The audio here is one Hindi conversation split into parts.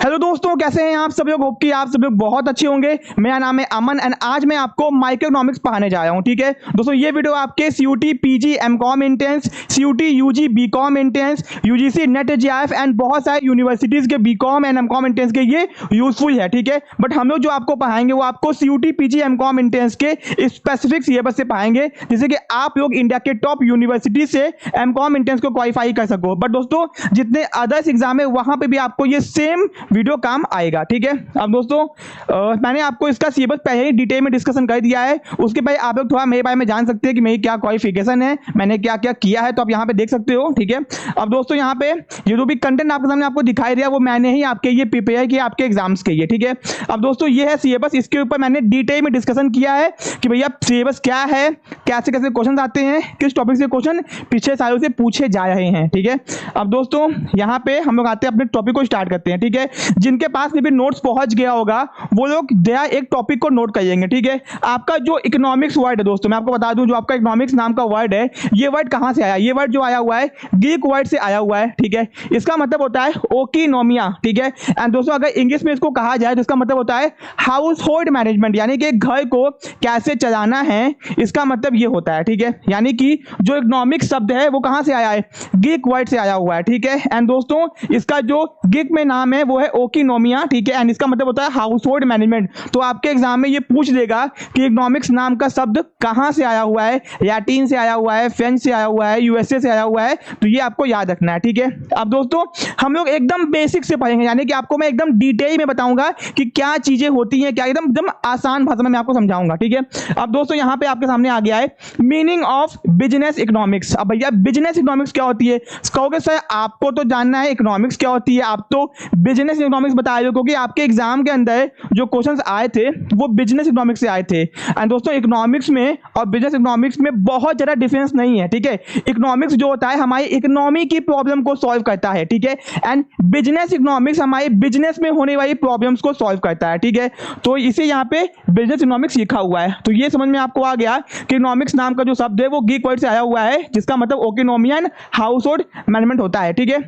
हेलो दोस्तों, कैसे हैं आप सब लोग। होप कि आप सब लोग बहुत अच्छे होंगे। मेरा नाम है अमन एंड आज मैं आपको माइक्रोइकोनॉमिक्स पढ़ाने जा रहा हूं। ठीक है दोस्तों, ये वीडियो आपके CUET PG MCom entrance, CUET UG BCom entrance, UGC NET JRF and बहुत सारे यूनिवर्सिटीज के बीकॉम एंड एमकॉम एंट्रेंस के ये यूजफुल है। ठीक है, बट हम लोग जो आपको पढ़ाएंगे वो आपको सीयूटी पीजी एमकॉम एंट्रेंस के स्पेसिफिक सिलेबस से पढ़ाएंगे, जिससे कि आप लोग इंडिया के टॉप यूनिवर्सिटी से एमकॉम एंट्रेंस को क्वालिफाई कर सको। बट दोस्तों, जितने अदर्स एग्जाम है वहां पे भी आपको ये सेम वीडियो काम आएगा। ठीक है, अब दोस्तों मैंने आपको इसका सिलेबस पहले ही डिटेल में डिस्कशन कर दिया है। उसके बाद आप लोग थोड़ा मेरे बारे में जान सकते हैं कि मेरी क्या क्वालिफिकेशन है, मैंने क्या क्या किया है, तो आप यहाँ पे देख सकते हो। ठीक है, अब दोस्तों यहाँ पे ये जो भी कंटेंट आपके सामने आपको दिखाई दिया वो मैंने ही आपके ये प्रिपेयर किया आपके एग्जाम्स के लिए। ठीक है, अब दोस्तों ये है सिलेबस, इसके ऊपर मैंने डिटेल में डिस्कशन किया है कि भैया सिलेबस क्या है, कैसे कैसे क्वेश्चन आते हैं, किस टॉपिक से क्वेश्चन पिछले सालों से पूछे जा रहे हैं। ठीक है, अब दोस्तों यहाँ पे हम लोग आते हैं अपने टॉपिक को स्टार्ट करते हैं। ठीक है, जिनके पास में भी नोट्स पहुंच गया होगा वो लोग दया एक टॉपिक को नोट करेंगे। ठीक है, आपका जो इकोनॉमिक्स वर्ड है दोस्तों, मैं आपको बता दूं जो आपका इकोनॉमिक्स नाम का वर्ड है, ये वर्ड कहां से आया, ये वर्ड जो आया हुआ है ग्रीक वर्ड से आया हुआ है। ठीक है, इसका मतलब होता है ओकिनोमिया। ठीक है, एंड दोस्तों अगर इंग्लिश में इसको कहा जाए तो इसका मतलब होता है हाउस होल्ड मैनेजमेंट, यानी कि घर को कैसे चलाना है, इसका मतलब ये होता है। ठीक है, यानी कि जो इकोनॉमिक्स शब्द है वो कहां से आया है, ग्रीक वर्ड से आया हुआ है। ठीक है, एंड दोस्तों इसका जो ग्रीक में नाम है वो है ओकिनोमिया। ठीक है, एंड इसका मतलब होता है हाउस होल्ड मैनेजमेंट। तो आपके एग्जाम में ये पूछ देगा कि इकोनॉमिक्स नाम का शब्द कहां से आया हुआ है, लैटिन से आया हुआ है, फ्रेंच से आया हुआ है, यूएसए से आया हुआ है, तो ये आपको याद रखना है। ठीक है, अब दोस्तों हम लोग एकदम बेसिक से पढ़ेंगे, यानी कि आपको मैं एकदम डिटेल में बताऊंगा कि क्या चीजें होती हैं, क्या एकदम एकदम आसान भाषा में मैं आपको समझाऊंगा। ठीक है, अब दोस्तों यहाँ पे आपके सामने आ गया है मीनिंग ऑफ बिजनेस इकोनॉमिक्स। अब भैया बिजनेस इकोनॉमिक्स क्या होती है, कहोगे सर आपको तो जानना है इकोनॉमिक्स क्या होती है, आप तो बिजनेस इकोनॉमिक्स बता रहे हो, क्योंकि आपके एग्जाम के अंदर जो क्वेश्चंस आए थे वो बिजनेस इकोनॉमिक्स से आए थे। एंड दोस्तों इकोनॉमिक्स में और बिजनेस इकोनॉमिक्स में बहुत ज्यादा डिफरेंस नहीं है। ठीक है, इकोनॉमिक्स जो होता है हमारी इकोनॉमी की प्रॉब्लम को सॉल्व करता है। ठीक है, एंड बिजनेस इकोनॉमिक्स हमारे बिजनेस में होने वाली प्रॉब्लम्स को सॉल्व करता है। ठीक है, तो इसे यहाँ पे बिजनेस इकोनॉमिक्स लिखा हुआ है। तो ये समझ में आपको आ गया कि इकोनॉमिक्स नाम का जो शब्द है वो ग्रीक वर्ड से आया हुआ है, जिसका मतलब oikonomia and household management होता है। ठीक है,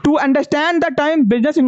to understand the term business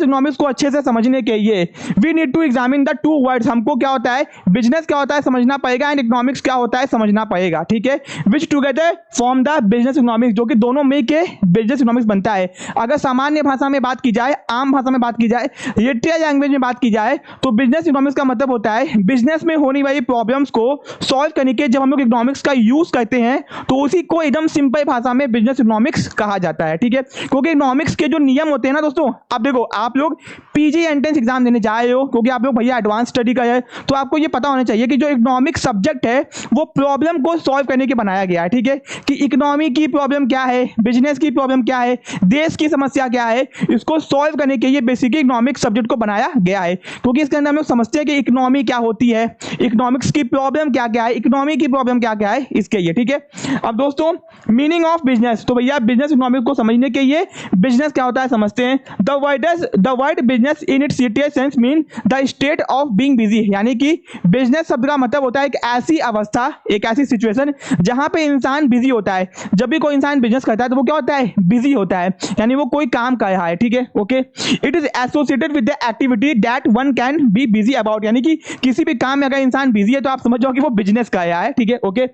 economics को अच्छे से समझने के लिए we need to examine the two words. हमको क्या होता है, बिजनेस क्या होता है समझना पड़ेगा एंड इकोनॉमिक्स क्या होता है समझना पड़ेगा। ठीक है, which together form the business economics, जो कि दोनों मिल के बिजनेस इकोनॉमिक्स बनता है। अगर सामान्य भाषा में बात की जाए, आम भाषा में बात की जाए, लिटरेरी लैंग्वेज में बात की जाए, तो बिजनेस इकोनॉमिक्स का मतलब होता है बिजनेस में होने वाली प्रॉब्लम्स को सॉल्व करने के जब हम लोग इकोनॉमिक्स का यूज करते हैं तो उसी को एकदम सिंपल भाषा में बिजनेस इकोनॉमिक्स कहा जाता है। ठीक है, क्योंकि इकोनॉमिक्स के जो नियम होते हैं ना दोस्तों, अब देखो आप लोग पीजी एंट्रेंस एग्जाम देने जा रहे हो, क्योंकि आप लोग भैया एडवांस स्टडी कर रहे हैं, तो आपको ये पता होना चाहिए कि जो इकोनॉमिक सब्जेक्ट है वो प्रॉब्लम को सॉल्व करने के बनाया गया है। ठीक है, कि इकोनॉमी की प्रॉब्लम क्या है, बिजनेस की प्रॉब्लम क्या है, देश की समस्या क्या है, इसको सॉल्व करने के लिए बेसिकली इकोनॉमिक सब्जेक्ट को बनाया गया है। क्योंकि इसके अंदर हम लोग समझते हैं कि इकोनॉमी क्या होती है, इकोनॉमिक्स की प्रॉब्लम क्या क्या है, इकोनॉमी की प्रॉब्लम क्या क्या है, इसके लिए। ठीक है, अब दोस्तों मीनिंग ऑफ बिजनेस, तो भैया बिजनेस इकोनॉमिक्स को समझने के लिए बिजनेस क्या होता है समझते हैं। The word business in its literal sense mean the state of being busy, यानी कि बिजनेस शब्द का मतलब होता है एक ऐसी अवस्था, एक ऐसी सिचुएशन जहां पे इंसान बिजी होता है। जब भी कोई इंसान बिजनेस करता है तो वो क्या होता है, बिजी होता है, यानी वो कोई काम कर रहा है। ठीक है, okay, it is associated with the activity that one can be busy about, यानी कि किसी भी काम में अगर इंसान बिजी है तो आप समझ जाओ कि वो बिजनेस कर रहा है। ठीक है, okay,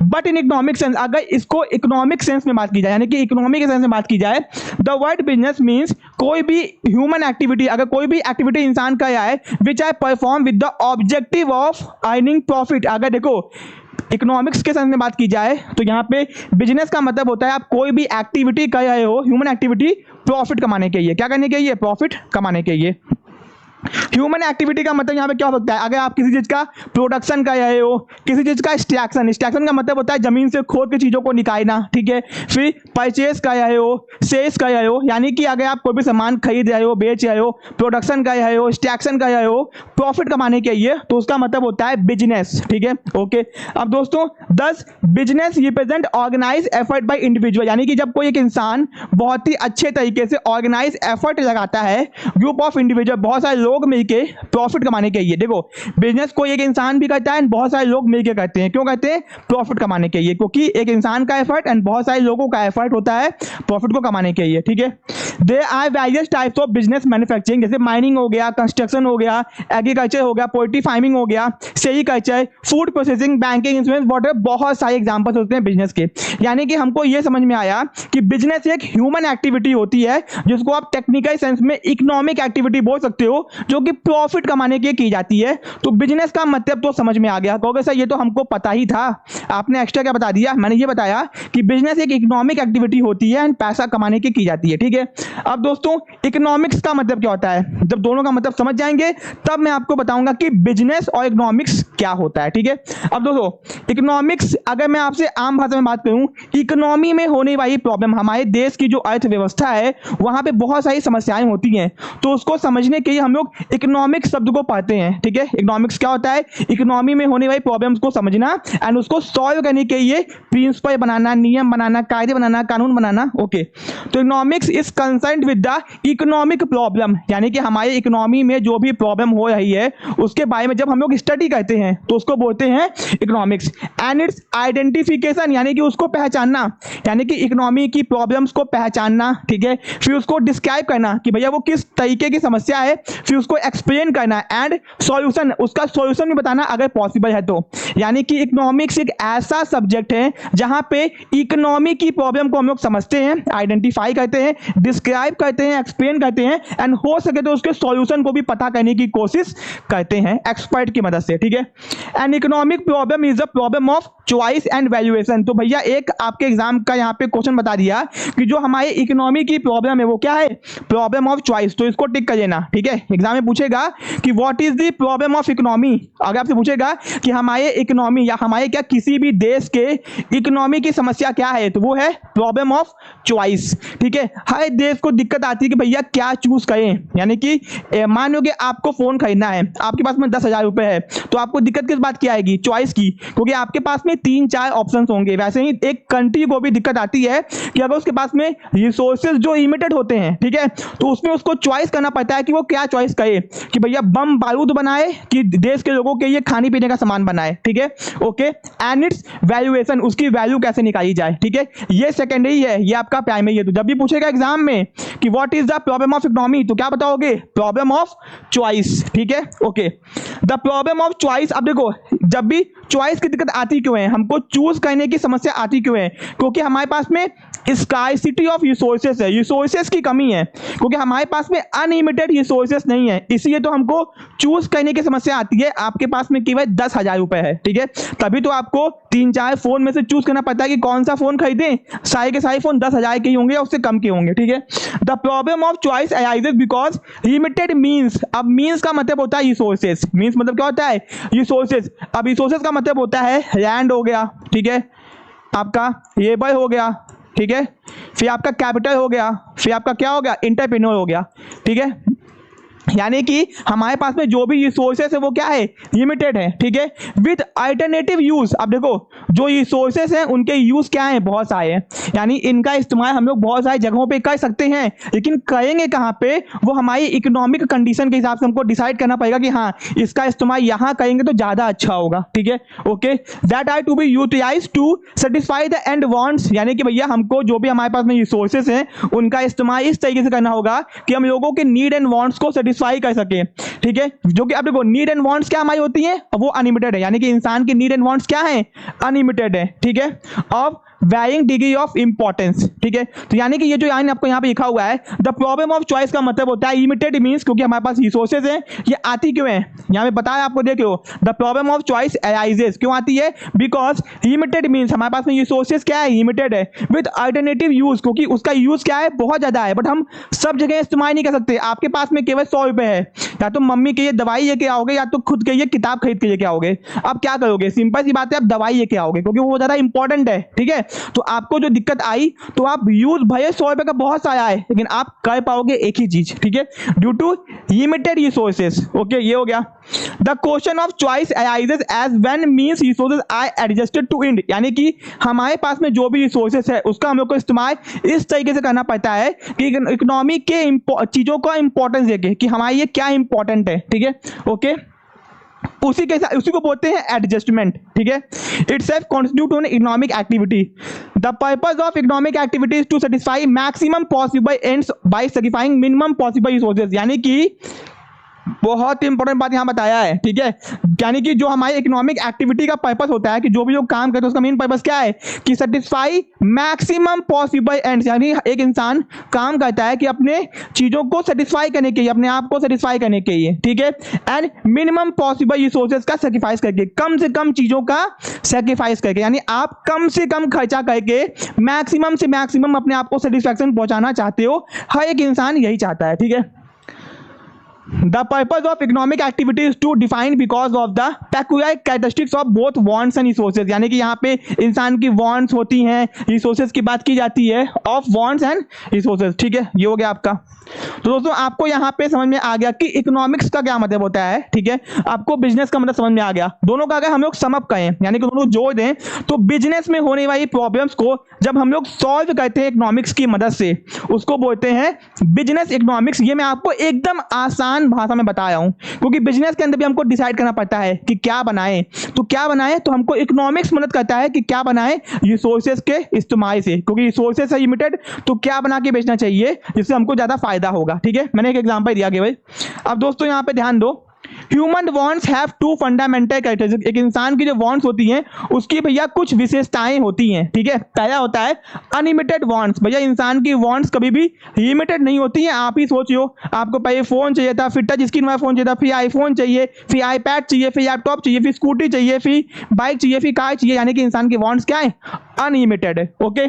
but in economic sense, अगर इसको इकोनॉमिक सेंस में बात की जाए, यानी कि इकोनॉमी के सेंस में बात की जाए, द वर्ड बिजनेस मीन्स कोई भी ह्यूमन एक्टिविटी, अगर कोई भी एक्टिविटी इंसान कर रहा है which I perform with the objective of earning profit. अगर देखो इकोनॉमिक्स के सेंस में बात की जाए तो यहाँ पे बिजनेस का मतलब होता है आप कोई भी एक्टिविटी कर रहे हो, ह्यूमन एक्टिविटी, प्रॉफिट कमाने के लिए। क्या करने के लिए, प्रॉफिट कमाने के लिए। ह्यूमन एक्टिविटी का मतलब यहाँ पे क्या हो सकता है, अगर आप किसी चीज का प्रोडक्शन कर रहे हो, किसी चीज का एक्सट्रैक्शन का मतलब होता है जमीन से खोद के चीजों को निकालना। ठीक है, फिर परचेज कर रहे हो, सेल्स कर रहे हो, यानी कि अगर आप कोई भी सामान खरीद रहे हो, बेच रहे हो, प्रोडक्शन कर रहे हो, एक्सट्रैक्शन कर रहे हो प्रॉफिट कमाने के लिए, तो उसका मतलब होता है बिजनेस। ठीक है, ओके, अब दोस्तों 10 business represent organise effort by individual, यानी कि जब कोई एक इंसान बहुत ही अच्छे तरीके से ऑर्गेनाइज एफर्ट लगाता है, ग्रुप ऑफ इंडिविजुअल, बहुत सारे लोग लोग मिलके प्रॉफिट कमाने के लिए। देखो बिजनेस को एक इंसान भी करता है एंड बहुत सारे लोग मिलके करते हैं। क्यों करते हैं? प्रॉफिट कमाने के लिए, क्योंकि एक इंसान का एफर्ट एंड बहुत सारे लोगों का एफर्ट होता है प्रॉफिट को कमाने के लिए। ठीक है, there are various types of business manufacturing, जैसे माइनिंग हो गया, कंस्ट्रक्शन हो गया, एग्रीकल्चर हो गया, पोल्ट्री फार्मिंग हो गया, sericulture, food processing, banking, insurance, water, बहुत सारे एग्जांपल्स होते हैं बिजनेस के। यानी कि हमको ये समझ में आया कि बिजनेस एक ह्यूमन एक्टिविटी होती है जिसको आप टेक्निकल सेंस में इकोनॉमिक एक्टिविटी बोल सकते हो, जो कि प्रॉफिट कमाने के लिए की जाती है। तो बिजनेस का मतलब तो समझ में आ गया। कहोगे सर ये तो हमको पता ही था, आपने एक्स्ट्रा क्या बता दिया? मैंने ये बताया कि बिजनेस एक इकोनॉमिक एक्टिविटी होती है एंड पैसा कमाने की जाती है। ठीक है, अब दोस्तों इकोनॉमिक्स का मतलब क्या होता है? जब दोनों का मतलब समझ जाएंगे तब मैं आपको बताऊंगा कि बिजनेस और इकोनॉमिक्स क्या होता है। ठीक है, अब दोस्तों इकोनॉमिक्स, अगर मैं आपसे आम भाषा में बात करूं, इकोनॉमी में होने वाली प्रॉब्लम, हमारे देश की जो अर्थव्यवस्था है वहां पे बहुत सारी समस्याएं होती हैं, तो उसको समझने के लिए हम लोग इकोनॉमिक्स शब्द को पढ़ते हैं। ठीक है, इकोनॉमिक्स क्या होता है? इकोनॉमी में होने वाली प्रॉब्लम्स को समझना एंड उसको सॉल्व करने के लिए प्रिंसिपल बनाना, नियम बनाना, कायदे बनाना, कानून बनाना। ओके, तो economics is concerned with the economic problem, यानी कि हमारे इकोनॉमी में जो भी प्रॉब्लम हो रही है उसके बारे में जब हम लोग स्टडी करते हैं तो उसको बोलते हैं इकोनॉमिक्स। एंड इट्स आइडेंटिफिकेशन, यानी कि उसको पहचानना, यानी कि इकोनॉमी की प्रॉब्लम्स को पहचानना। ठीक है, फिर उसको डिस्क्राइब करना कि भैया वो किस तरीके की समस्या है, फिर उसको एक्सप्लेन करना एंड सॉल्यूशन, उसका सॉल्यूशन भी बताना अगर पॉसिबल है तो। यानी कि इकोनॉमिक्स एक ऐसा सब्जेक्ट है जहां पे इकोनॉमी की प्रॉब्लम को हम लोग समझते हैं, आइडेंटिफाई करते हैं, डिस्क्राइब करते हैं, एक्सप्लेन करते हैं एंड हो सके तो उसके सॉल्यूशन को भी पता करने की कोशिश करते हैं एक्सपर्ट की मदद से। ठीक है, and economic problem is the problem of choice and valuation. तो भैया एक आपके एग्जाम का यहाँ पे क्वेश्चन बता दिया कि जो हमारे इकोनॉमी की प्रॉब्लम है वो क्या है? Problem of choice. तो इसको टिक कर लेना। ठीक है, एग्जाम में पूछेगा कि what is the problem of economy. अगर आपसे पूछेगा कि हमारे इकोनॉमी या हमारे क्या किसी भी देश के इकोनॉमी की समस्या क्या है, तो वो है प्रॉब्लम ऑफ चॉइस। ठीक है, हर देश को दिक्कत आती है कि भैया क्या चूज करें। यानी कि मान लो कि आपको फोन खरीदना है, आपके पास में 10,000 रुपए है, तो आपको दिक्कत किस बात की आएगी? चॉइस की, क्योंकि आपके पास में 3-4 ऑप्शंस होंगे। वैसे ही एक कंट्री को भी दिक्कत आती है कि अगर उसके पास में रिसोर्सेज जो लिमिटेड होते हैं, ठीक है, तो उसमें उसको चॉइस करना पड़ता है कि वो क्या चॉइस करे, कि भैया बम बारूद बनाए कि देश के लोगों के लिए खाने पीने का सामान बनाए। ठीक है, ओके, एंड इट्स वैल्यूएशन, उसकी वैल्यू कैसे निकाली जाए। ठीक है, ये सेकेंडरी है, ये आपका प्राइमरी है। तो जब भी पूछेगा एग्जाम में कि what is the problem of economy, तो क्या बताओगे? Problem of choice. ठीक है, okay, the problem of choice. अब देखो जब भी चॉइस की दिक्कत आती क्यों है, हमको चूज करने की समस्या आती क्यों है? क्योंकि हमारे पास में स्कार्सिटी ऑफ रिसोर्सेस है, रिसोर्सेस की कमी है, क्योंकि हमारे पास में अनलिमिटेड रिसोर्सेस नहीं है, इसलिए तो हमको चूज करने की समस्या आती है। आपके पास में केवल 10,000 रुपए है, ठीक है, तभी तो आपको 3-4 फोन में से चूज करना पड़ता है कि कौन सा फोन खरीदें। सारे के सारे फोन 10,000 के ही होंगे या उससे कम के होंगे। ठीक है, the problem of choice arises because limited means. अब मीन्स का मतलब होता है रिसोर्सेस। मीन्स मतलब क्या होता है? रिसोर्सेस। अब रिसोर्सेस का मतलब होता है लैंड हो गया, ठीक है, आपका लेबर हो गया, ठीक है, फिर आपका कैपिटल हो गया, फिर आपका क्या हो गया? एंटरप्रेन्योर हो गया। ठीक है, यानी कि हमारे पास में जो भी रिसोर्सेस है वो क्या है? लिमिटेड है। ठीक है, विद अल्टरनेटिव यूज। अब देखो जो रिसोर्सेस हैं उनके यूज क्या है? बहुत सारे हैं, यानी इनका इस्तेमाल हम लोग बहुत सारी जगहों पे कर सकते हैं, लेकिन करेंगे कहाँ पे? वो हमारी इकोनॉमिक कंडीशन के हिसाब से हमको डिसाइड करना पड़ेगा कि हाँ इसका इस्तेमाल यहाँ करेंगे तो ज्यादा अच्छा होगा। ठीक है, okay, that are to be utilised to satisfy the end wants. यानी कि भैया हमको जो भी हमारे पास में रिसोर्सेस हैं उनका इस्तेमाल इस तरीके से करना होगा कि हम लोगों के नीड एंड वांट्स को सेटिस्फाई कर सके। ठीक है, जो कि अब देखो नीड एंड वांट्स क्या हमारी होती है? वो अनलिमिटेड है, यानी कि इंसान की नीड एंड वांट्स क्या है? अनलिमिटेड है। ठीक है, अब वैरिंग डिग्री ऑफ इंपॉर्टेंस। ठीक है, तो यानी कि ये जो यानी आपको यहाँ पे लिखा हुआ है द प्रॉब्लम ऑफ चॉइस का मतलब होता है लिमिटेड मींस, क्योंकि हमारे पास रिसोर्सेज हैं। ये आती क्यों है? यहाँ पे बताया आपको, देखो the problem of choice arises क्यों आती है? बिकॉज लिमिटेड मींस हमारे पास में रिसोर्सेज क्या है? लिमिटेड है, विद अल्टरनेटिव यूज, क्योंकि उसका यूज क्या है? बहुत ज्यादा है, बट हम सब जगह इस्तेमाल नहीं कर सकते। आपके पास में केवल 100 रुपए है, या तो मम्मी के लिए दवाई लेके आओगे या तो खुद के लिए किताब खरीद के लेके आओगे। अब क्या करोगे? सिंपल सी बात है, आप दवाई लेके आओगे क्योंकि वो ज्यादा इंपॉर्टेंट है। ठीक है, तो आपको जो दिक्कत आई तो आप यूज भले 100 रुपए का बहुत सारा है लेकिन आप कर पाओगे एक ही चीज, ठीक है, due to limited resources. Okay, ये हो गया। The question of choice arises as when means resources are adjusted to end, यानी कि हमारे पास में जो भी रिसोर्सेस है उसका हम लोग को इस्तेमाल इस तरीके से करना पड़ता है कि इकोनॉमी के चीजों का इंपॉर्टेंस देके कि हमारे ये क्या इंपॉर्टेंट है, ठीक है। ओके, उसी को बोलते हैं एडजस्टमेंट, ठीक है। It's self constitute on economic activity. The purpose of economic activity is to satisfy maximum possible ends by satisfying minimum possible resources, यानी कि बहुत इंपॉर्टेंट बात यहां बताया है, ठीक है। यानी कि जो हमारी इकोनॉमिक एक्टिविटी का पर्पस होता है कि जो भी लोग काम करते हैं उसका मेन पर्पस क्या है कि सेटिस्फाई मैक्सिमम पॉसिबल एंड्स, यानी एक इंसान काम करता है कि अपने चीजों को सेटिस्फाई करने के लिए, अपने आप को सेटिस्फाई करने के लिए, ठीक है, एंड मिनिमम पॉसिबल रिसोर्सेज का सेक्रीफाइस करके, कम से कम चीजों का सेक्रीफाइस करके, यानी आप कम से कम खर्चा करके मैक्सिमम से मैक्सिमम अपने आप को सेटिस्फैक्शन पहुंचाना चाहते हो। हर एक इंसान यही चाहता है, ठीक है। The purpose of economic activity is to define because of the peculiar characteristics of both wants and resources, यानी कि यहाँ पे इंसान की wants होती हैं, resources की बात की जाती है, of wants and resources, ठीक है। ये हो गया आपका। तो दोस्तों आपको यहाँ पे समझ में आ गया कि इकोनॉमिक्स का क्या मतलब होता है, ठीक है। आपको बिजनेस का मतलब समझ में आ गया। दोनों का अगर हम लोग सम अप करें यानी कि दोनों जोड़ दें तो बिजनेस में होने वाली प्रॉब्लम्स को जब हम लोग सॉल्व करते हैं इकोनॉमिक्स की मदद से उसको बोलते हैं बिजनेस इकोनॉमिक्स। ये मैं आपको एकदम आसान भाषा में बता रहा हूं क्योंकि बिजनेस के अंदर भी हमको डिसाइड करना पड़ता है कि क्या बनाएं, तो क्या बनाएं तो हमको इकोनॉमिक्स मदद करता है कि क्या बनाएं रिसोर्सेज के इस्तेमाल से, क्योंकि रिसोर्सेज है लिमिटेड तो क्या बना के बेचना चाहिए जिससे हमको ज्यादा फायदा होगा, ठीक है। मैंने एक एग्जांपल दिया कि भाई अब दोस्तों यहां पे ध्यान दो, human wants have two fundamental characteristics. एक इंसान की जो वॉन्ट्स होती हैं उसकी भैया कुछ विशेषताएं होती हैं, ठीक है। पहला होता है अनलिमिटेड वॉन्ट्स। भैया इंसान की वॉन्ट्स कभी भी लिमिटेड नहीं होती हैं। आप ही सोचियो, आपको पहले फोन चाहिए था, फिर टच स्क्रीन वाला फोन चाहिए था, फिर आईफोन चाहिए, फिर आईपैड चाहिए, फिर लैपटॉप चाहिए, फिर स्कूटी चाहिए, फिर बाइक चाहिए, फिर कार चाहिए, यानी कि इंसान की वॉन्ट्स क्या है, अनलिमिटेड है। ओके,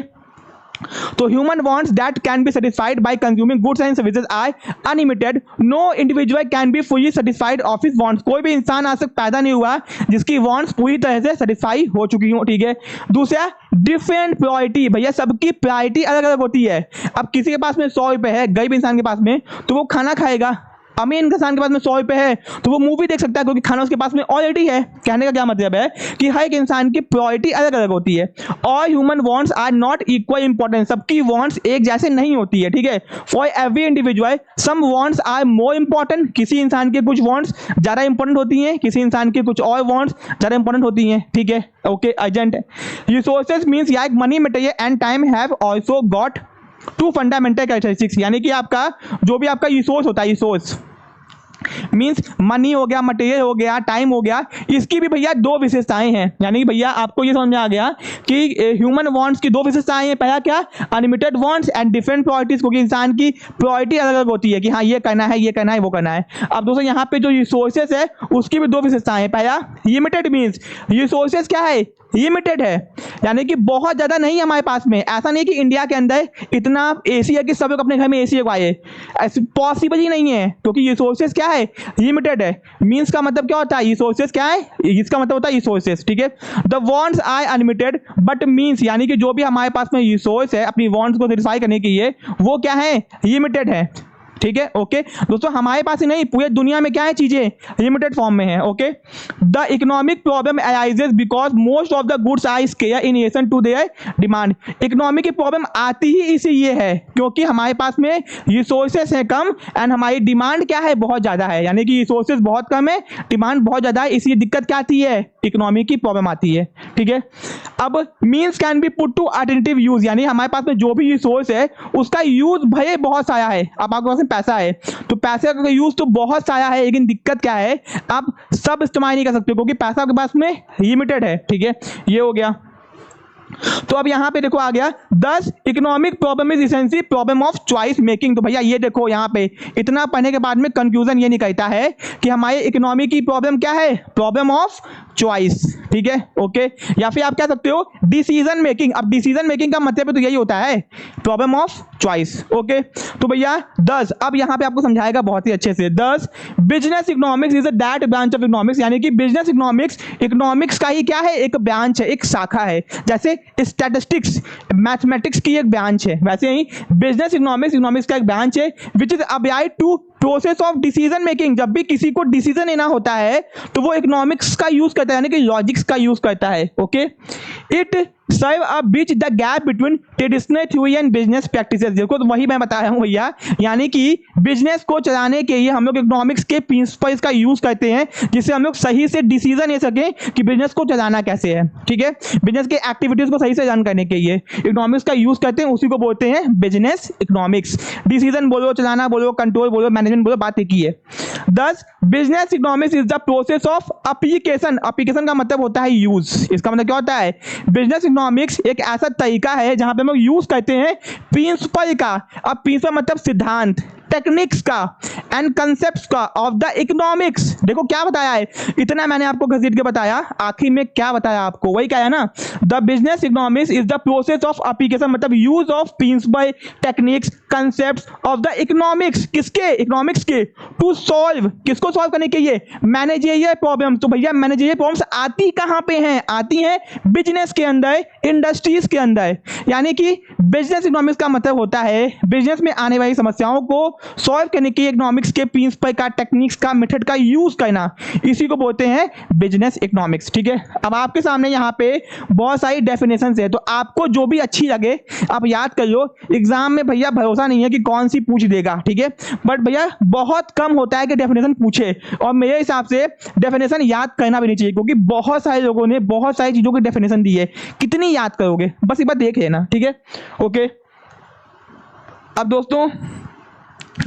तो human wants that can be satisfied by consuming goods and services are unlimited. No individual can be fully satisfied of his wants. कोई भी इंसान आज तक पैदा नहीं हुआ जिसकी वांट्स पूरी तरह से सेटिस्फाई हो चुकी हो, ठीक है। दूसरा डिफरेंट प्रायोरिटी। भैया सबकी प्रायोरिटी अलग अलग होती है। अब किसी के पास में 100 रुपए है गरीब इंसान के पास में तो वो खाना खाएगा, अमीर इंसान के पास में 100 रुपए है तो वो मूवी देख सकता है क्योंकि खाना उसके पास में ऑलरेडी है। कहने का क्या मतलब है कि हर एक इंसान की प्रायोरिटी अलग अलग होती है। All human wants are not equal important. सबकी वांट्स एक जैसे नहीं होती है, ठीक है। For every individual some wants are more important. किसी इंसान के कुछ वांट्स ज्यादा इंपॉर्टेंट होती हैं, किसी इंसान के कुछ और वांट्स ज्यादा इंपॉर्टेंट होती हैं, ठीक है। ओके, अर्जेंट है। Resources means like money, material and time have also got two fundamental characteristics. यानी कि आपका जो भी आपका रिसोर्स होता है, रिसोर्स मीन्स मनी हो गया, मटेरियल हो गया, टाइम हो गया, इसकी भी भैया दो विशेषताएं हैं। यानी कि भैया आपको ये समझ में आ गया कि ह्यूमन वांट्स की दो विशेषताएं हैं। पहला क्या, unlimited wants and different priorities, क्योंकि इंसान की प्रायोरिटी अलग अलग होती है कि हाँ ये करना है, ये करना है, वो करना है। अब दोस्तों यहाँ पे जो रिसोर्सेज है उसकी भी दो विशेषताएं हैं। पहला लिमिटेड मीन्स रिसोर्सेज क्या है, लिमिटेड है, यानी कि बहुत ज्यादा नहीं हमारे पास में। ऐसा नहीं कि इंडिया के अंदर इतना एसी है कि सब लोग अपने घर में एसी लगवाए, ऐसे पॉसिबल ही नहीं है क्योंकि रिसोर्सेज क्या है, लिमिटेड है। मींस का मतलब क्या होता है, रिसोर्सेज क्या है, इसका मतलब होता है रिसोर्सेज, ठीक है। The wants are unlimited but means, यानी कि जो भी हमारे पास में रिसोर्स है अपनी वांट्स को सेटिस्फाई करने के लिए वो क्या है, लिमिटेड है, ठीक है। ओके दोस्तों, हमारे पास ही नहीं पूरे दुनिया में क्या है, चीजें लिमिटेड फॉर्म में है। Okay, the economic problem arises because most of the goods are scarce in relation to their demand. Economic की प्रॉब्लम आती ही इसीलिए है क्योंकि हमारे पास में रिसोर्सेस है कम एंड हमारी डिमांड क्या है, बहुत ज्यादा है। यानी कि रिसोर्सेज बहुत कम है, डिमांड बहुत ज्यादा है, इसलिए दिक्कत क्या आती है, इकोनॉमिक की प्रॉब्लम आती है, ठीक है। अब means can be put to alternative use, यानी हमारे पास में जो भी रिसोर्स है उसका यूज भले बहुत सारा है। अब आपके पास पैसा है तो पैसे का यूज तो बहुत सारा है, लेकिन दिक्कत क्या है, आप सब इस्तेमाल नहीं कर सकते क्योंकि पैसा आपके पास में लिमिटेड है, ठीक है। ये हो गया। तो अब यहां पे देखो आ गया 10 economic problem is essentially problem of choice making. तो भैया ये देखो यहां पे इतना पढ़ने के बाद में कंक्लूजन ये निकलता है कि हमारे इकोनॉमी की प्रॉब्लम क्या है, प्रॉब्लम ऑफ चॉइस, ठीक है। ओके, या फिर आप कह सकते हो डिसीजन मेकिंग। अब डिसीजन मेकिंग का मतलब तो यही होता है, प्रॉब्लम ऑफ चॉइस। ओके, तो भैया 10 अब यहाँ पे आपको समझाएगा बहुत ही अच्छे से। 10 business economics is that branch of economics, यानी कि बिजनेस इकोनॉमिक्स इकोनॉमिक्स का ही क्या है, एक ब्रांच है, एक शाखा है। जैसे स्टैटिस्टिक्स मैथमेटिक्स की एक ब्रांच है, वैसे ही बिजनेस इकोनॉमिक्स इकोनॉमिक्स का एक ब्रांच है which is applied to process of decision making. जब भी किसी को डिसीजन लेना होता है तो वो इकोनॉमिक्स का यूज करता है, यानी कि लॉजिक्स का यूज करता है। Okay, it serve a bridge the gap between traditional theory and business practices. देखो तो वही मैं बता रहा हूँ भैया, यानी कि बिजनेस को चलाने के लिए हम लोग इकोनॉमिक्स के प्रिंसिपल्स का यूज करते हैं, जिससे हम लोग सही से डिसीजन ले सकें कि बिजनेस को चलाना कैसे है। ठीक है, बिजनेस के एक्टिविटीज को सही से रन करने के लिए इकोनॉमिक्स का यूज करते हैं, उसी को बोलते हैं बिजनेस इकोनॉमिक्स। डिसीजन बोलो, चलाना बोलो, कंट्रोल बोलो, मैनेजमेंट बोलो, बात एक ही है। 10 business economics is the process of application. Application का मतलब होता है यूज। इसका मतलब क्या होता है, बिजनेस इकोनॉमिक्स एक ऐसा तरीका है जहां पे हम लोग यूज करते हैं प्रिंसिपल का। अब प्रिंसिपल मतलब सिद्धांत, टेक्निक्स का एंड कंसेप्ट्स का ऑफ द इकोनॉमिक्स। देखो क्या बताया है, इतना मैंने आपको घसीट के बताया, आखिर में क्या बताया आपको, वही कहा है ना। The business economics is the process of application, मतलब use of principle, techniques, concepts of the economics. किसके, इकोनॉमिक्स के, टू सॉल्व, किसको सॉल्व करने के लिए, मैनेजरियल प्रॉब्लम। तो भैया मैनेजरियल प्रॉब्लम्स आती कहां पे हैं, आती हैं बिजनेस के अंदर, इंडस्ट्रीज के अंदर। यानी कि बिजनेस इकोनॉमिक्स का मतलब होता है बिजनेस में आने वाली समस्याओं को सॉल्व करने के इकोनॉमिक्स के प्रिंसिपल का, टेक्निक्स का, मेथड का यूज करना, इसी को बोलते हैं बिजनेस इकोनॉमिक्स। ठीक है, अब आपके सामने यहाँ पे बहुत सारी डेफिनेशंस है, तो आपको जो भी अच्छी लगे आप याद कर लो। एग्जाम में भैया भरोसा नहीं है कि कौन सी पूछ देगा, ठीक है, बट भैया बहुत कम होता है कि डेफिनेशन पूछे, और मेरे हिसाब से डेफिनेशन याद करना भी नहीं चाहिए, क्योंकि बहुत सारे लोगों ने बहुत सारी चीजों की डेफिनेशन दी है, कितनी याद करोगे, बस एक बार देख लेना। ठीक है, ओके। अब दोस्तों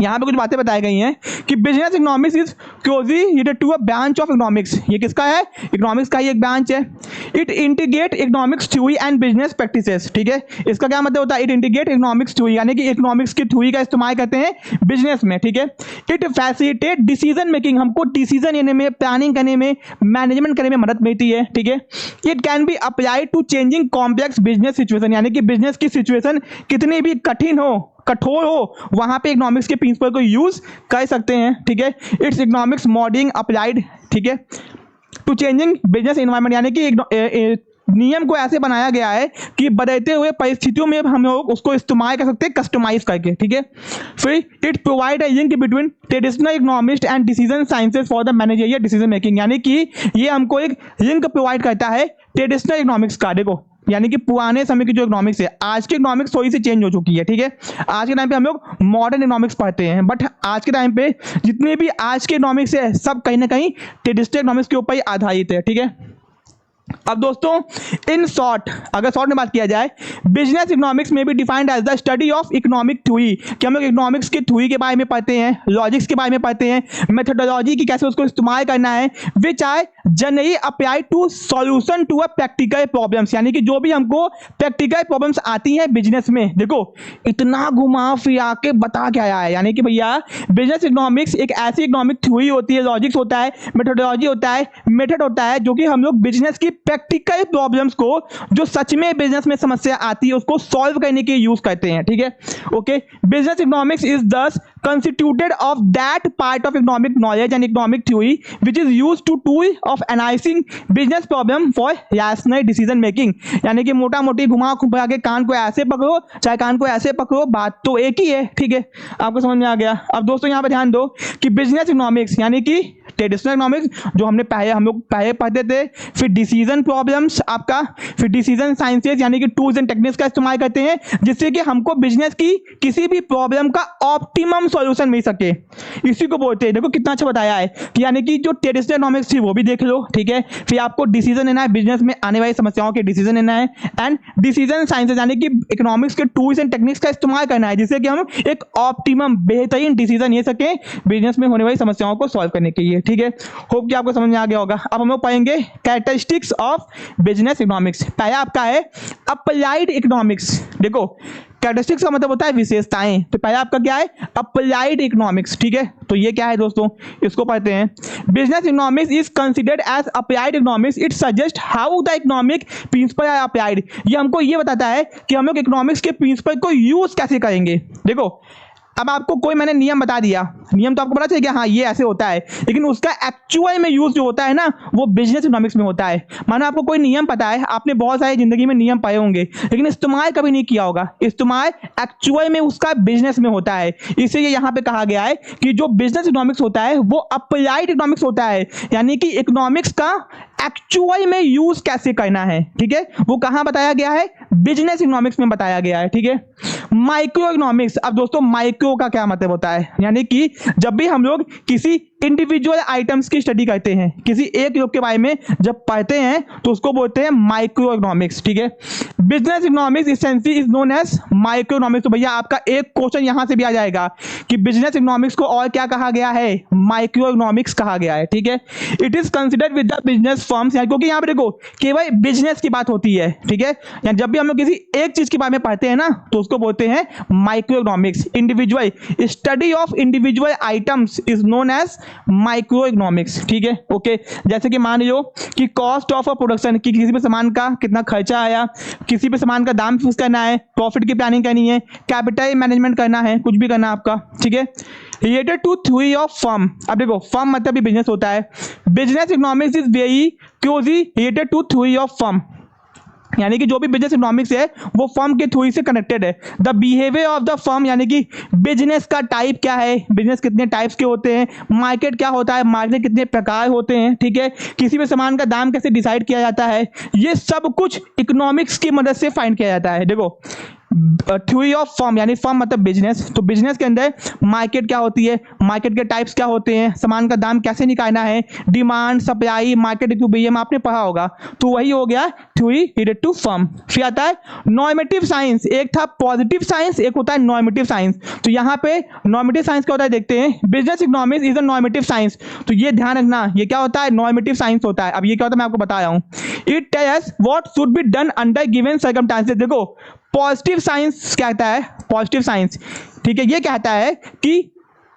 यहाँ पे कुछ बातें बताई गई हैं कि business economics is closely related to a branch of economics. ये किसका है, इकोनॉमिक्स का ही एक ब्रांच है। It integrate economics theory and business practices. ठीक है, इसका क्या मतलब होता है, इट इंटीग्रेट इकोनॉमिक्स थ्योरी, यानी कि इकोनॉमिक्स की थ्योरी का इस्तेमाल करते हैं बिजनेस में। ठीक है, इट फैसिलिटेट डिसीजन मेकिंग, हमको डिसीजन लेने में, प्लानिंग करने में, मैनेजमेंट करने में मदद मिलती है। ठीक है, it can be applied to changing complex business situation, यानी कि बिजनेस की सिचुएशन कितनी भी कठिन हो, कठोर हो, वहां पे इकोनॉमिक्स के प्रिंसिपल को यूज कर सकते हैं। ठीक है, इट्स इकोनॉमिक्स मॉडलिंग अप्लाइड, ठीक है, टू चेंजिंग बिजनेस एनवायरनमेंट, यानी कि नियम को ऐसे बनाया गया है कि बदलते हुए परिस्थितियों में हम लोग उसको इस्तेमाल कर सकते हैं कस्टमाइज करके। ठीक है, फिर it provide a link between traditional economist and decision sciences for the managerial decision making, यानी कि ये हमको एक लिंक प्रोवाइड करता है ट्रेडिशनल इकोनॉमिक्स का। देखो यानी कि पुराने समय की जो इकोनॉमिक्स है, आज की इकोनॉमिक्स थोड़ी सी चेंज हो चुकी है। ठीक है, आज के टाइम पे हम लोग मॉडर्न इकोनॉमिक्स पढ़ते हैं, बट आज के टाइम पे जितने भी आज के इकोनॉमिक्स है सब कहीं ना कहीं ट्रेडिशनल इकोनॉमिक्स के ऊपर ही आधारित है। ठीक है, अब दोस्तों इन शॉर्ट, अगर शॉर्ट में बात किया जाए, बिजनेस इकोनॉमिक्स में भी defined as the study of economic theory, कि हम लोग इकोनॉमिक्स की थ्योरी के बारे में पढ़ते हैं, लॉजिक्स के बारे में पढ़ते हैं, मेथोडोलॉजी की कैसे उसको इस्तेमाल करना है, which are generally apply to solution to a practical problems, यानी कि जो भी हमको प्रैक्टिकल प्रॉब्लम्स आती हैं बिजनेस में। देखो इतना घुमा फिरा के बता क्या आया है, यानी कि भैया बिजनेस इकोनॉमिक्स एक ऐसी इकोनॉमिक थ्योरी होती है, लॉजिक्स होता है, मेथोडोलॉजी होता है, मेथड होता है, जो कि हम लोग बिजनेस की प्रैक्टिकल प्रॉब्लम्स को, जो सच में बिजनेस में समस्या आती है, उसको सॉल्व करने के यूज करते हैं। ठीक है, ओके। बिजनेस इकोनॉमिक्स इज दस constituted of that part of economic knowledge and economic theory which is used to tool of analyzing business problem for rational decision making, यानी कि मोटा मोटी घुमा घुमा के कान को ऐसे पकड़ो चाहे कान को ऐसे पकड़ो, बात तो एक ही है। ठीक है, आपको समझ में आ गया। अब दोस्तों यहाँ पे ध्यान दो कि बिजनेस इकोनॉमिक्स यानी कि ट्रेडिशनल इकोनॉमिक्स जो हम लोग पहले पढ़ते थे, फिर डिसीजन प्रॉब्लम्स आपका, फिर डिसीजन साइंसेज यानी कि टूल्स एंड टेक्निक्स का इस्तेमाल करते हैं, जिससे कि हमको बिजनेस की किसी भी प्रॉब्लम का ऑप्टिमम सॉल्यूशन मिल सके, इसी को बोलते हैं। देखो कितना अच्छा बताया है कि यानी कि जो ट्रेडिशनल इकोनॉमिक्स थी वो भी देख लो। ठीक है, फिर आपको डिसीजन लेना है, बिजनेस में आने वाली समस्याओं के डिसीजन लेना है, एंड डिसीजन साइंसेज यानी कि इकोनॉमिक्स के टूल्स एंड टेक्निक्स का इस्तेमाल करना है, जिससे कि हम एक ऑप्टिमम बेहतरीन डिसीजन ले सके बिजनेस में होने वाली समस्याओं को सॉल्व करने के लिए। ठीक है, होप कि आपको समझ में आ गया होगा। अब हम लोग पढ़ेंगे कैरेक्टरिस्टिक्स ऑफ बिजनेस इकोनॉमिक्स। पहला आपका है अप्लाइड इकोनॉमिक्स। देखो कैरेक्टरिस्टिक्स का मतलब होता है विशेषताएं। तो पहला आपका क्या है, अप्लाइड इकोनॉमिक्स, ठीक है। तो ये क्या है दोस्तों, इसको पढ़ते हैं। Business economics is considered as applied economics, it suggest how the economic principle are applied. ये हमको ये बताता है कि हम लोग इकोनॉमिक्स के प्रिंसिपल को यूज कैसे करेंगे। देखो अब आपको कोई मैंने नियम बता दिया, नियम तो आपको पता चल गया, हाँ ये ऐसे होता है, लेकिन उसका एक्चुअल में यूज जो होता है ना वो बिजनेस इकोनॉमिक्स में होता है। मानो आपको कोई नियम पता है, आपने बहुत सारी जिंदगी में नियम पाए होंगे लेकिन इस्तेमाल कभी नहीं किया होगा, इस्तेमाल एक्चुअल में उसका बिजनेस में होता है। इसलिए यहाँ पे कहा गया है कि जो बिजनेस इकोनॉमिक्स होता है वो अप्लाइड इकोनॉमिक्स होता है, यानी कि इकोनॉमिक्स का एक्चुअल में यूज कैसे करना है, ठीक है, वो कहां बताया गया है, बिजनेस इकोनॉमिक्स में बताया गया है, ठीक है। माइक्रो इकोनॉमिक्स, अब दोस्तों माइक्रो का क्या मतलब होता है, यानी कि जब भी हम लोग किसी इंडिविजुअल आइटम्स की स्टडी करते हैं, किसी एक योग के बारे में जब पढ़ते हैं तो उसको बोलते हैं माइक्रो इकोनॉमिक्स, ठीक है। Business economics essentially is known as micro economics. तो भैया आपका एक क्वेश्चन यहां से भी आ जाएगा कि बिजनेस इकोनॉमिक्स को और क्या कहा गया है, माइक्रो इकोनॉमिक्स कहा गया है, ठीक है। It is considered with the business firms, क्योंकि यहाँ पे देखो केवल बिजनेस की बात होती है, ठीक है। यानी जब भी हम लोग किसी एक चीज के बारे में पढ़ते हैं ना तो उसको बोलते हैं micro economics. Individual study of individual items is known as micro economics, ठीक है, ओके। जैसे कि मान लो कि कॉस्ट ऑफ अ प्रोडक्शन, कि किसी भी सामान का कितना खर्चा आया, किसी भी सामान का दाम फिक्स करना है, प्रॉफिट की प्लानिंग करनी है, कैपिटल मैनेजमेंट करना है, कुछ भी करना है आपका, ठीक है। Related to theory of firm, अब देखो फर्म मतलब भी बिजनेस होता है। Business economics is very closely related to theory of firm, यानी कि जो भी बिजनेस इकोनॉमिक्स है वो फर्म के थ्रू से कनेक्टेड है। The behaviour of the firm, यानी कि बिजनेस का टाइप क्या है, बिजनेस कितने टाइप्स के होते हैं, मार्केट क्या होता है, मार्केट कितने प्रकार होते हैं, ठीक है, किसी भी सामान का दाम कैसे डिसाइड किया जाता है, ये सब कुछ इकोनॉमिक्स की मदद से फाइंड किया जाता है। देखो थ्योरी ऑफ फर्म, यानी फर्म मतलब बिजनेस, तो बिजनेस के अंदर मार्केट क्या होती है, मार्केट के टाइप्स क्या होते हैं, सामान का दाम कैसे निकालना है, डिमांड सप्लाई मार्केट इक्विलिब्रियम आपने पढ़ा होगा, तो वही हो गया थ्योरी रिलेटेड टू फर्म। फिर आता है नॉर्मेटिव साइंस, एक था पॉजिटिव साइंस, एक होता है नॉर्मेटिव साइंस। तो यहाँ पे नॉर्मेटिव साइंस क्या होता है देखते हैं। Business economics is a normative science, तो ये ध्यान रखना, ये क्या होता है, नॉर्मेटिव साइंस होता है। अब ये क्या होता है मैं आपको बता रहा हूँ। It tells what should be done under given circumstances. देखो पॉजिटिव साइंस क्या कहता है, पॉजिटिव साइंस, ठीक है, ये कहता है कि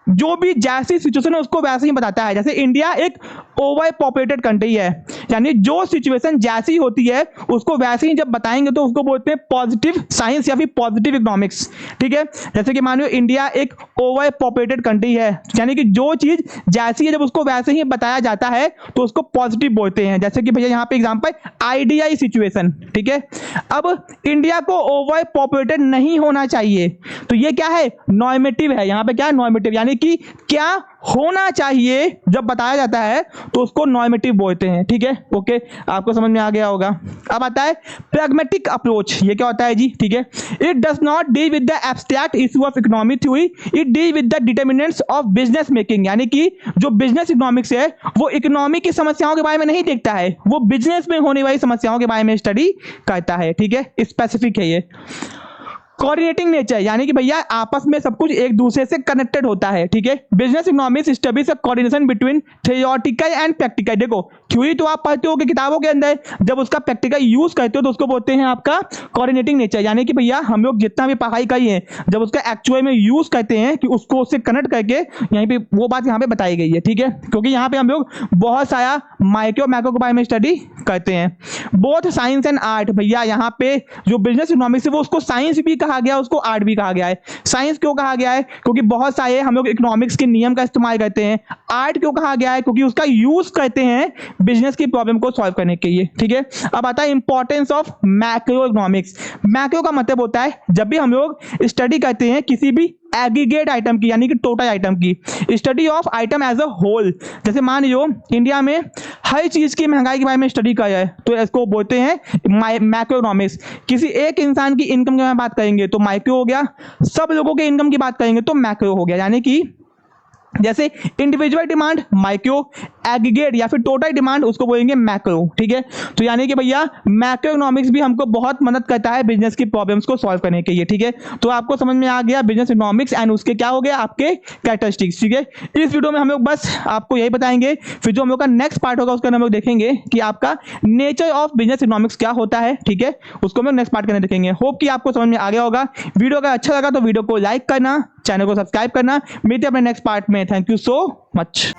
जो भी जैसी सिचुएशन है उसको वैसे ही बताता है। जैसे इंडिया एक ओवर पॉपुलेटेड कंट्री है, यानी जो सिचुएशन जैसी होती है उसको वैसे ही जब बताएंगे तो उसको बोलते हैं पॉजिटिव साइंस या फिर पॉजिटिव इकोनॉमिक्स, ठीक है। जैसे कि मान लो इंडिया एक ओवर पॉपुलेटेड कंट्री है, यानी कि जो चीज जैसी है जब उसको वैसे ही बताया जाता है तो उसको पॉजिटिव बोलते हैं। जैसे कि भैया यहाँ पे एग्जांपल आइडियल सिचुएशन, ठीक है। अब इंडिया को ओवर पॉपुलेटेड नहीं होना चाहिए, तो ये क्या है, नॉर्मेटिव है। यहाँ पे क्या है, नॉर्मेटिव, यानी कि क्या होना चाहिए जब बताया जाता है तो उसको नॉर्मेटिव बोलते हैं, ठीक है, ओके, आपको समझ में आ गया होगा। अब आता है प्रैग्मेटिक अप्रोच, ये क्या होता है जी, ठीक है। It does not deal with the abstract issue of economic theory, it deal with the determinants of business making, यानी कि जो बिजनेस इकोनॉमिक्स है वो इकोनॉमी की समस्याओं के बारे में नहीं देखता है, वो बिजनेस में होने वाली समस्याओं के बारे में स्टडी करता है, ठीक है, स्पेसिफिक है ये। कोऑर्डिनेटिंग नेचर, यानी कि भैया आपस में सब कुछ एक दूसरे से कनेक्टेड होता है, ठीक है। Business economics studies a coordination between theoretical and practical. देखो थ्योरी तो आप पढ़ते हो कि किताबों के अंदर, जब उसका प्रैक्टिकल यूज करते हो तो उसको बोलते हैं आपका कोऑर्डिनेटिंग नेचर, यानी कि भैया हम लोग जितना भी पढ़ाई करिए जब उसका एक्चुअल में यूज करते हैं कि उसको उससे कनेक्ट करके, यहीं पे वो बात यहाँ पे बताई गई है, ठीक है, क्योंकि यहाँ पे हम लोग बहुत सारा माइक्रो मैक्रो के बारे में स्टडी करते हैं। बोथ साइंस एंड आर्ट, भैया यहाँ पे जो बिजनेस इकोनॉमिक्स है वो उसको साइंस भी कहा गया, उसको आर्ट भी कहा गया है। साइंस क्यों कहा गया है, क्योंकि बहुत सारे हम लोग इकोनॉमिक्स के नियम का इस्तेमाल करते हैं। आर्ट क्यों कहा गया है, क्योंकि उसका यूज करते हैं बिजनेस की प्रॉब्लम को सॉल्व करने के लिए, ठीक है। अब आता है importance of macro economics. Macro का मतलब होता है जब भी हम लोग स्टडी करते हैं किसी भी एग्रीगेट आइटम की, यानी कि टोटल आइटम की, study of item as a whole. जैसे मान लो इंडिया में हर चीज की महंगाई के बारे में स्टडी कर जाए तो इसको बोलते हैं मैक्रो इकोनॉमिक्स। किसी एक इंसान की इनकम के बारे में बात करेंगे तो माइक्रो हो गया, सब लोगों के इनकम की बात करेंगे तो मैक्रो हो गया। यानी कि जैसे इंडिविजुअल डिमांड माइक्रो, एग्रीगेट या फिर टोटल डिमांड उसको बोलेंगे मैक्रो। ठीक है, तो यानी कि भैया मैक्रो इकोनॉमिक्स भी हमको बहुत मदद करता है बिजनेस की प्रॉब्लम्स को सॉल्व करने के लिए। ठीक है, तो आपको समझ में आ गया बिजनेस इकोनॉमिक्स एंड उसके क्या हो गया आपके कैरेक्टरिस्टिक्स। ठीक है, इस वीडियो में हम लोग बस आपको यही बताएंगे, फिर जो हम लोग का नेक्स्ट पार्ट होगा उसके अंदर हम लोग देखेंगे कि आपका नेचर ऑफ बिजनेस इकोनॉमिक्स क्या होता है। ठीक है, उसको हम लोग नेक्स्ट पार्ट के अंदर देखेंगे। होप कि आपको समझ में आ गया होगा। वीडियो अगर अच्छा लगा तो वीडियो को लाइक करना, चैनल को सब्सक्राइब करना। मिलते हैं अपने नेक्स्ट पार्ट में। Thank you so much.